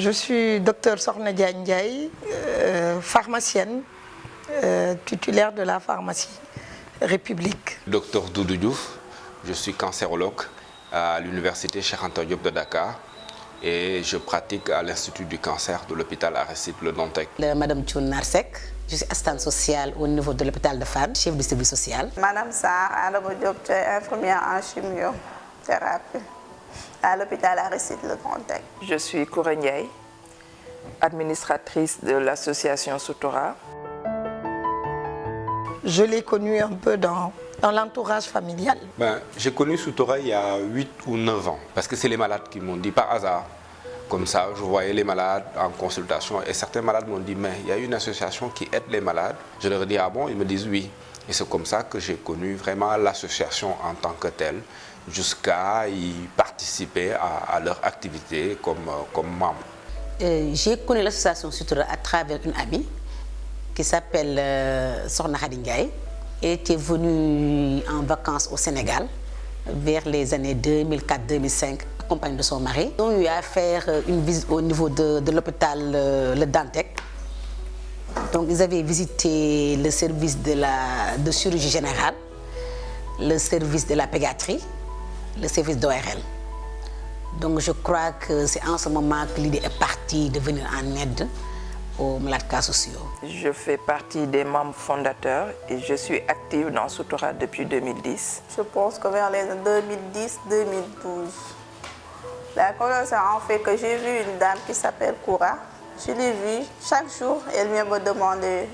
Je suis Dr Sokhna Diagne Ndiaye, pharmacienne, titulaire de la pharmacie République. Dr Doudou Diouf, je suis cancérologue à l'université Cheikh Anta Diop de Dakar et je pratique à l'Institut du cancer de l'hôpital Aristide Le Dantec. Madame Thioune Narsek, je suis assistante sociale au niveau de l'hôpital de Fann, chef du service social. Madame Sarr Adama Diop, infirmière en chimiothérapie à l'hôpital Aristide Le Dantec. Je suis Koura Ndiaye, administratrice de l'association Soutora. Je l'ai connu un peu dans l'entourage familial. J'ai connu Soutora il y a 8 ou 9 ans, parce que c'est les malades qui m'ont dit par hasard. Comme ça, je voyais les malades en consultation et certains malades m'ont dit mais il y a une association qui aide les malades. Je leur ai dit ah bon, ils me disent oui. Et c'est comme ça que j'ai connu vraiment l'association en tant que telle, jusqu'à y participer à leur activité comme membre. J'ai connu l'association Soutora à travers une amie qui s'appelle Sokhna Khady Ndiaye. Elle était venue en vacances au Sénégal vers les années 2004-2005, accompagnée de son mari. Ils ont eu à faire une visite au niveau de l'hôpital Le Dantec. Donc ils avaient visité le service de chirurgie générale, le service de la pédiatrie, le service d'ORL. Donc je crois que c'est en ce moment que l'idée est partie de venir en aide aux malades cas sociaux. Je fais partie des membres fondateurs et je suis active dans Soutora depuis 2010. Je pense que vers les 2010-2012. La connaissance en fait que j'ai vu une dame qui s'appelle Koura. Je l'ai vue chaque jour, elle vient me demander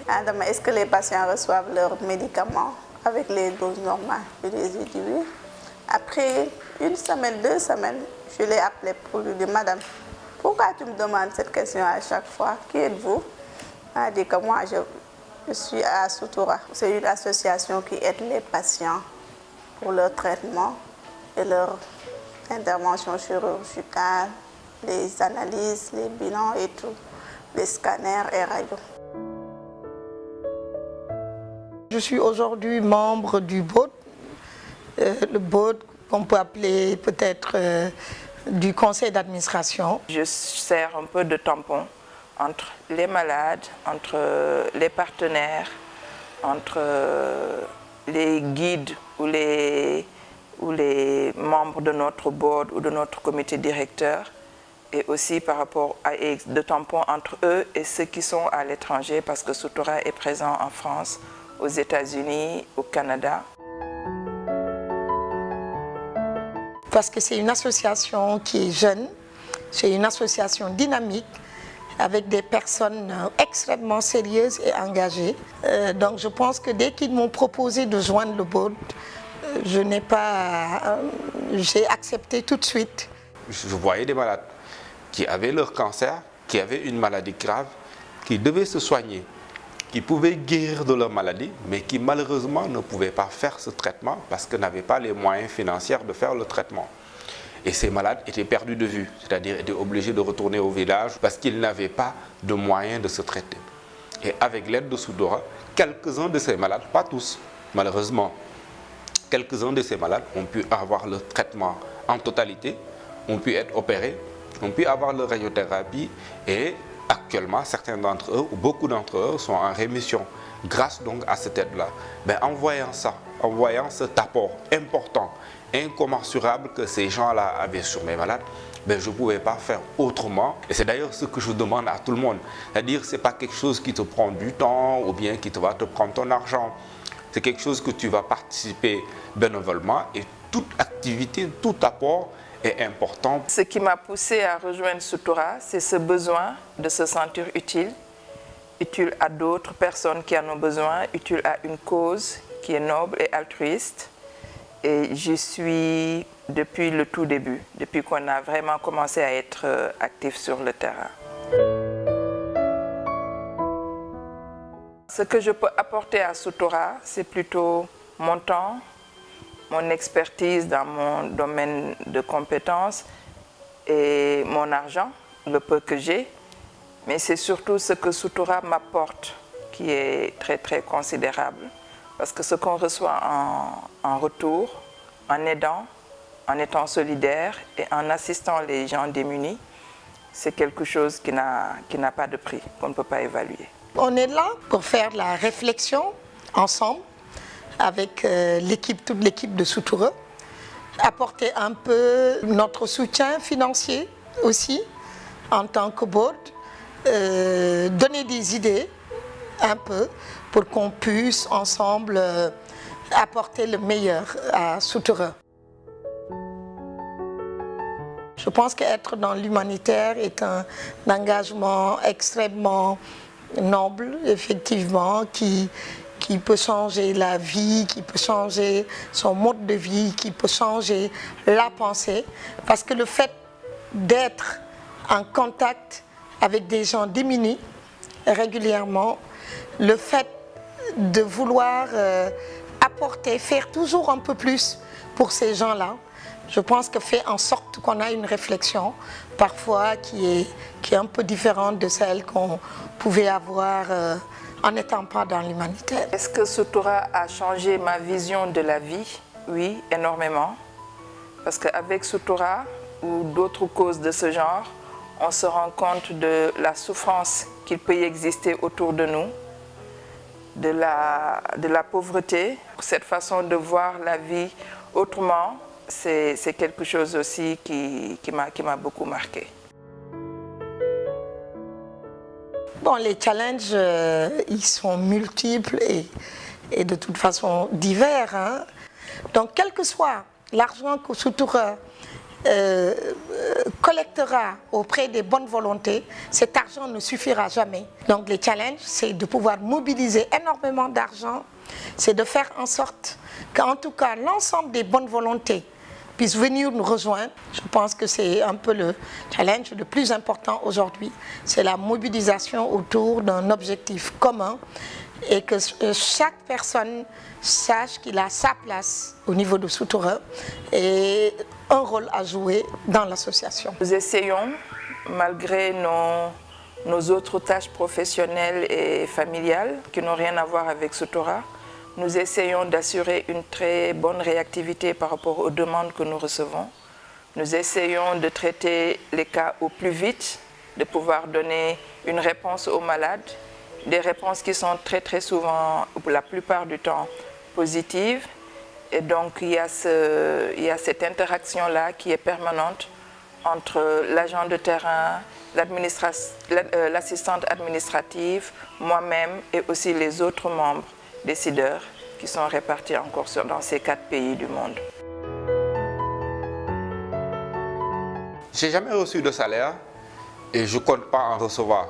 est-ce que les patients reçoivent leurs médicaments avec les doses normales. Je les ai dit oui. Après une semaine, 2 semaines, je l'ai appelée pour lui dire madame, pourquoi tu me demandes cette question à chaque fois? Qui êtes-vous? Elle a dit que moi, je suis à Soutora. C'est une association qui aide les patients pour leur traitement et leur intervention chirurgicale, les analyses, les bilans et tout, les scanners et radios. Je suis aujourd'hui membre du BOD, le BOD qu'on peut appeler peut-être du conseil d'administration. Je sers un peu de tampon entre les malades, entre les partenaires, entre les guides ou les membres de notre board ou de notre comité directeur, et aussi par rapport à de tampons entre eux et ceux qui sont à l'étranger, parce que Soutora est présent en France, aux États-Unis, au Canada. Parce que c'est une association qui est jeune, c'est une association dynamique avec des personnes extrêmement sérieuses et engagées. Donc je pense que dès qu'ils m'ont proposé de joindre le board, j'ai accepté tout de suite. Je voyais des malades qui avaient leur cancer, qui avaient une maladie grave, qui devaient se soigner, qui pouvaient guérir de leur maladie, mais qui malheureusement ne pouvaient pas faire ce traitement parce qu'ils n'avaient pas les moyens financiers de faire le traitement. Et ces malades étaient perdus de vue, c'est-à-dire étaient obligés de retourner au village parce qu'ils n'avaient pas de moyens de se traiter. Et avec l'aide de Soutora, quelques-uns de ces malades, pas tous malheureusement, quelques-uns de ces malades ont pu avoir le traitement en totalité, ont pu être opérés, ont pu avoir leur radiothérapie et actuellement, certains d'entre eux, ou beaucoup d'entre eux, sont en rémission grâce donc à cette aide-là. En voyant ça, en voyant cet apport important, incommensurable que ces gens-là avaient sur mes malades, je ne pouvais pas faire autrement. Et c'est d'ailleurs ce que je demande à tout le monde. C'est-à-dire que ce n'est pas quelque chose qui te prend du temps ou bien qui va te prendre ton argent. C'est quelque chose que tu vas participer bénévolement et toute activité, tout apport est important. Ce qui m'a poussé à rejoindre Soutora, c'est ce besoin de se sentir utile, utile à d'autres personnes qui en ont besoin, utile à une cause qui est noble et altruiste. Et j'y suis depuis le tout début, depuis qu'on a vraiment commencé à être actif sur le terrain. Ce que je peux apporter à Soutora, c'est plutôt mon temps, mon expertise dans mon domaine de compétences et mon argent, le peu que j'ai. Mais c'est surtout ce que Soutora m'apporte qui est très très considérable. Parce que ce qu'on reçoit en retour, en aidant, en étant solidaire et en assistant les gens démunis, c'est quelque chose qui n'a pas de prix, qu'on ne peut pas évaluer. On est là pour faire la réflexion ensemble avec toute l'équipe de Soutoura, apporter un peu notre soutien financier aussi en tant que board, donner des idées un peu pour qu'on puisse ensemble apporter le meilleur à Soutoura. Je pense qu'être dans l'humanitaire est un engagement extrêmement noble, effectivement, qui peut changer la vie, qui peut changer son mode de vie, qui peut changer la pensée. Parce que le fait d'être en contact avec des gens démunis régulièrement, le fait de vouloir apporter, faire toujours un peu plus pour ces gens-là, je pense que fait en sorte qu'on a une réflexion parfois qui est un peu différente de celle qu'on pouvait avoir en n'étant pas dans l'humanitaire. Est-ce que Soutoura a changé ma vision de la vie? Oui, énormément. Parce qu'avec Soutoura ou d'autres causes de ce genre, on se rend compte de la souffrance qu'il peut y exister autour de nous, de la pauvreté. Cette façon de voir la vie autrement, c'est quelque chose aussi qui m'a beaucoup marqué. Bon, les challenges, ils sont multiples et de toute façon divers. Hein. Donc, quel que soit l'argent que Soutoura collectera auprès des bonnes volontés, cet argent ne suffira jamais. Donc, les challenges, c'est de pouvoir mobiliser énormément d'argent, c'est de faire en sorte qu'en tout cas, l'ensemble des bonnes volontés puissent venir nous rejoindre. Je pense que c'est un peu le challenge le plus important aujourd'hui. C'est la mobilisation autour d'un objectif commun et que chaque personne sache qu'il a sa place au niveau de Soutoura et un rôle à jouer dans l'association. Nous essayons, malgré nos autres tâches professionnelles et familiales qui n'ont rien à voir avec Soutoura, nous essayons d'assurer une très bonne réactivité par rapport aux demandes que nous recevons. Nous essayons de traiter les cas au plus vite, de pouvoir donner une réponse aux malades, des réponses qui sont très souvent, pour la plupart du temps, positives. Et donc il y a cette interaction-là qui est permanente entre l'agent de terrain, l'assistante administrative, moi-même et aussi les autres membres décideurs qui sont répartis encore dans ces 4 pays du monde. J'ai jamais reçu de salaire et je ne compte pas en recevoir.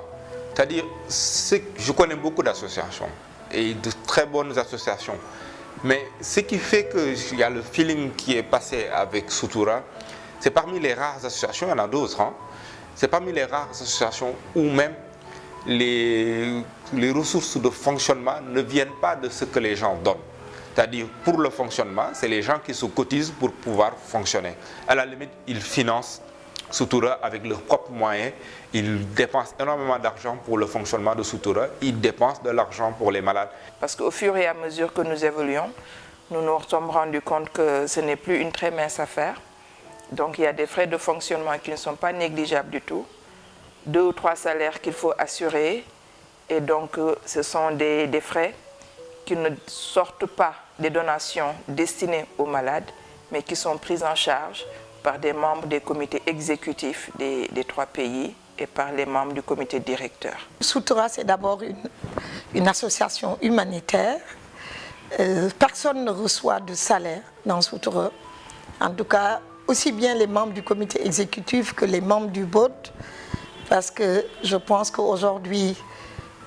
C'est-à-dire, je connais beaucoup d'associations et de très bonnes associations. Mais ce qui fait qu'il y a le feeling qui est passé avec Soutoura, c'est parmi les rares associations, il y en a d'autres, hein, c'est parmi les rares associations où même les ressources de fonctionnement ne viennent pas de ce que les gens donnent. C'est-à-dire, pour le fonctionnement, c'est les gens qui se cotisent pour pouvoir fonctionner. À la limite, ils financent Soutoura avec leurs propres moyens. Ils dépensent énormément d'argent pour le fonctionnement de Soutoura. Ils dépensent de l'argent pour les malades. Parce qu'au fur et à mesure que nous évoluons, nous nous sommes rendus compte que ce n'est plus une très mince affaire. Donc, il y a des frais de fonctionnement qui ne sont pas négligeables du tout. 2 ou 3 salaires qu'il faut assurer. Et donc, ce sont des frais qui ne sortent pas des donations destinées aux malades, mais qui sont prises en charge par des membres des comités exécutifs des 3 pays et par les membres du comité directeur. Soutoura, c'est d'abord une association humanitaire. Personne ne reçoit de salaire dans Soutoura. En tout cas, aussi bien les membres du comité exécutif que les membres du board, parce que je pense qu'aujourd'hui,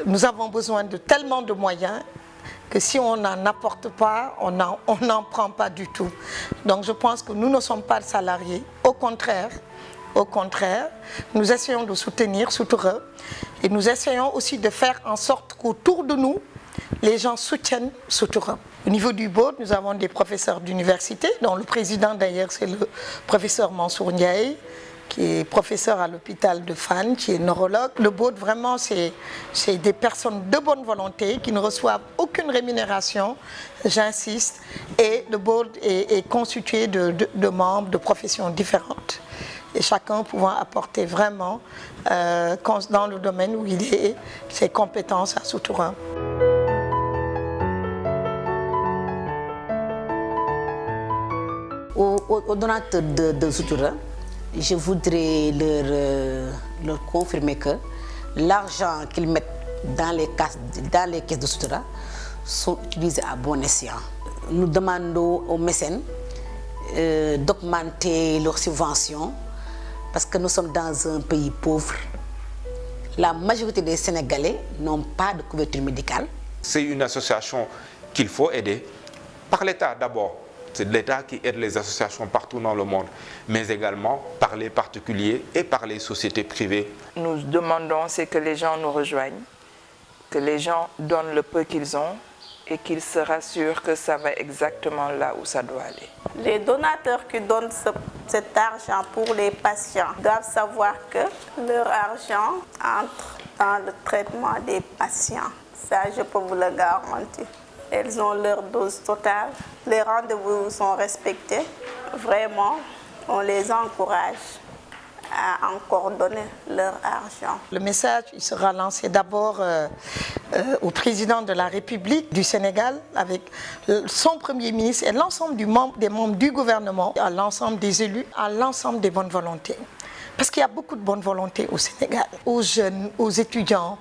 nous avons besoin de tellement de moyens que si on n'en apporte pas, on n'en prend pas du tout. Donc je pense que nous ne sommes pas salariés. Au contraire, nous essayons de soutenir Soutoura et nous essayons aussi de faire en sorte qu'autour de nous, les gens soutiennent Soutoura. Au niveau du board, nous avons des professeurs d'université, dont le président d'ailleurs c'est le professeur Mansour Ndiaye, qui est professeur à l'hôpital de Fann, qui est neurologue. Le board, vraiment, c'est des personnes de bonne volonté qui ne reçoivent aucune rémunération, j'insiste, et le board est constitué de membres de professions différentes. et chacun pouvant apporter vraiment dans le domaine où il est ses compétences à Soutoura. Aux donateurs de Soutoura, je voudrais leur confirmer que l'argent qu'ils mettent dans les caisses de Soutoura sont utilisés à bon escient. Nous demandons aux mécènes d'augmenter leurs subventions parce que nous sommes dans un pays pauvre. La majorité des Sénégalais n'ont pas de couverture médicale. C'est une association qu'il faut aider par l'État d'abord. C'est l'État qui aide les associations partout dans le monde, mais également par les particuliers et par les sociétés privées. Nous demandons c'est que les gens nous rejoignent, que les gens donnent le peu qu'ils ont et qu'ils se rassurent que ça va exactement là où ça doit aller. Les donateurs qui donnent cet argent pour les patients doivent savoir que leur argent entre dans le traitement des patients. Ça, je peux vous le garantir. Elles ont leur dose totale, les rendez-vous sont respectés. Vraiment, on les encourage à encore donner leur argent. Le message il sera lancé d'abord au président de la République du Sénégal avec son Premier ministre et l'ensemble des membres du gouvernement, à l'ensemble des élus, à l'ensemble des bonnes volontés. Parce qu'il y a beaucoup de bonne volonté au Sénégal, aux jeunes, aux étudiants,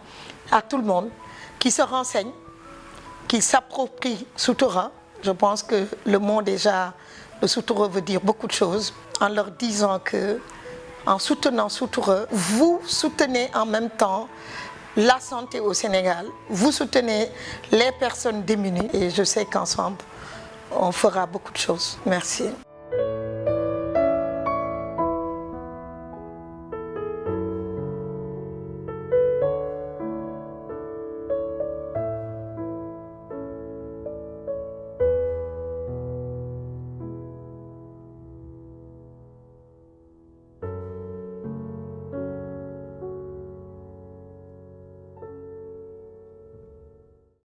à tout le monde qui se renseignent, qui s'approprient Soutoura. Je pense que le mot déjà de Soutoura veut dire beaucoup de choses en leur disant que en soutenant Soutoura, vous soutenez en même temps la santé au Sénégal, vous soutenez les personnes démunies et je sais qu'ensemble, on fera beaucoup de choses. Merci.